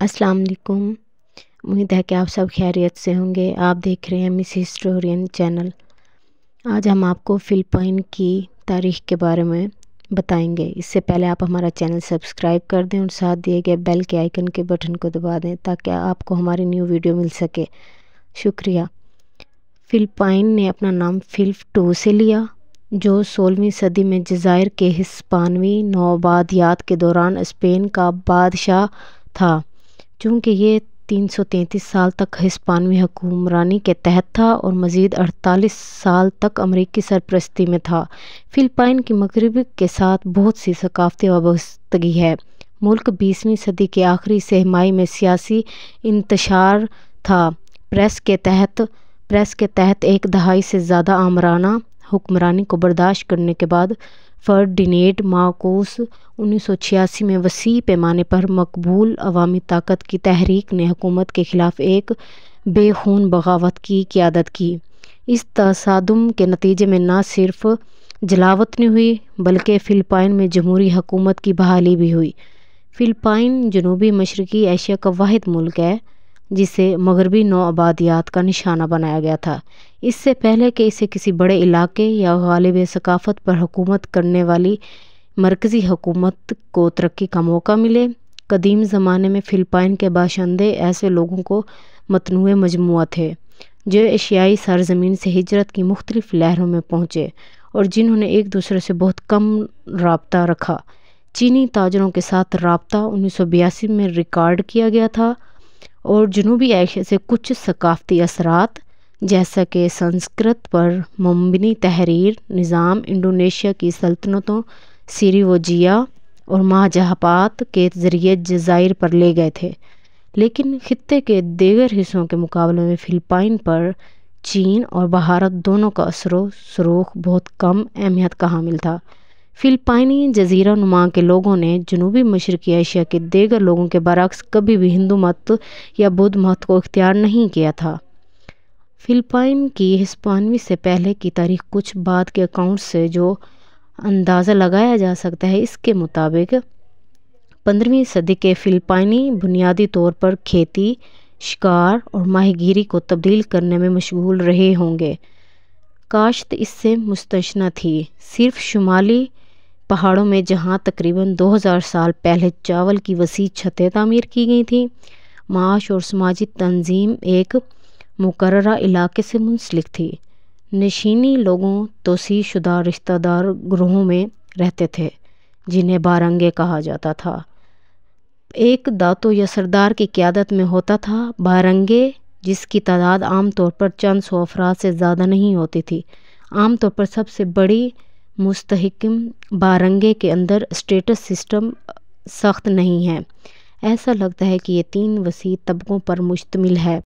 السلام علیکم۔ امید ہے کہ آپ سب خیریت سے ہوں گے۔ آپ دیکھ رہے ہیں مس ہسٹورین چینل۔ آج ہم آپ کو فلپائن کی تاریخ کے بارے میں بتائیں گے۔ اس سے پہلے آپ ہمارا چینل سبسکرائب کر دیں اور ساتھ دیے گئے بیل کے آئیکن کے بٹن کو دبا دیں تاکہ آپ کو ہماری نیو ویڈیو مل سکے۔ شکریہ۔ فلپائن نے اپنا نام فلپ II سے لیا، جو 16ویں صدی میں جزائر کے ہسپانوی نوآبادیات کے دوران اسپین کا بادشاہ تھا۔ چونکہ یہ 333 سال تک ہسپانوی حکمرانی کے تحت تھا اور مزید 48 سال تک امریکی سرپرستی میں تھا، فلپائن کی مغرب کے ساتھ بہت سی ثقافتی وابستگی ہے۔ ملک 20ویں صدی کے آخری سہ ماہی میں سیاسی انتشار تھا۔ پریس کے تحت ایک دہائی سے زیادہ آمرانہ حکمرانی کو برداشت کرنے کے بعد فرڈینینڈ مارکوس 1986 میں وسیع پیمانے پر مقبول عوامی طاقت کی تحریک نے حکومت کے خلاف ایک بے خون بغاوت کی قیادت کی۔ اس تصادم کے نتیجے میں نہ صرف جلاوطنی ہوئی بلکہ فلپائن میں جمہوری حکومت کی بحالی بھی ہوئی۔ فلپائن جنوبی مشرقی ایشیا کا واحد ملک ہے جسے مغربی نوآبادیات کا نشانہ بنایا گیا تھا۔ اس سے پہلے کہ اسے کسی بڑے علاقے یا غالب ثقافت پر حکومت کرنے والی مرکزی حکومت کو ترقی کا موقع ملے، قدیم زمانے میں فلپائن کے باشندے ایسے لوگوں کو متنوع مجموعہ تھے جو ایشیائی سرزمین سے ہجرت کی مختلف لہروں میں پہنچے اور جنہوں نے ایک دوسرے سے بہت کم رابطہ رکھا۔ چینی تاجروں کے ساتھ رابطہ 1982 میں ریکارڈ کیا گیا تھا اور جنوبی ایشیا سے کچھ ثقافتی اثرات جیسا کہ سنسکرت پر مبنی تحریر نظام انڈونیشیا کی سلطنتوں سریویجایا اور مہاجہاپات کے ذریعے جزائر پر لے گئے تھے، لیکن خطے کے دیگر حصوں کے مقابلے میں فلپائن پر چین اور بھارت دونوں کا اثر و رسوخ بہت کم اہمیت کا حامل تھا۔ فلپائنی جزیرہ نما کے لوگوں نے جنوبی مشرقی ایشیا کے دیگر لوگوں کے برعکس کبھی بھی ہندو مت یا بدھ مت کو اختیار نہیں کیا تھا۔ فلپائن کی ہسپانوی سے پہلے کی تاریخ کچھ بعد کے اکاؤنٹ سے جو اندازہ لگایا جا سکتا ہے، اس کے مطابق 15ویں صدی کے فلپائنی بنیادی طور پر کھیتی، شکار اور ماہی گیری کو تبدیل کرنے میں مشغول رہے ہوں گے۔ کاشت اس سے مستثنیٰ تھی۔ صرف شمالی پہاڑوں میں جہاں تقریباً 2000 سال پہلے چاول کی وسیع چھتیں تعمیر کی گئی تھیں، معاش اور سماجی تنظیم ایک مقررہ علاقے سے منسلک تھی۔ نشینی لوگوں توسیع شدہ رشتہ دار گروہوں میں رہتے تھے جنہیں بارنگے کہا جاتا تھا۔ ایک داتو یا سردار کی قیادت میں ہوتا تھا۔ بارنگے، جس کی تعداد عام طور پر چند سو افراد سے زیادہ نہیں ہوتی تھی، عام طور پر سب سے بڑی مستحکم بارنگے کے اندر اسٹیٹس سسٹم سخت نہیں ہے۔ ایسا لگتا ہے کہ یہ 3 وسیع طبقوں پر مشتمل ہے: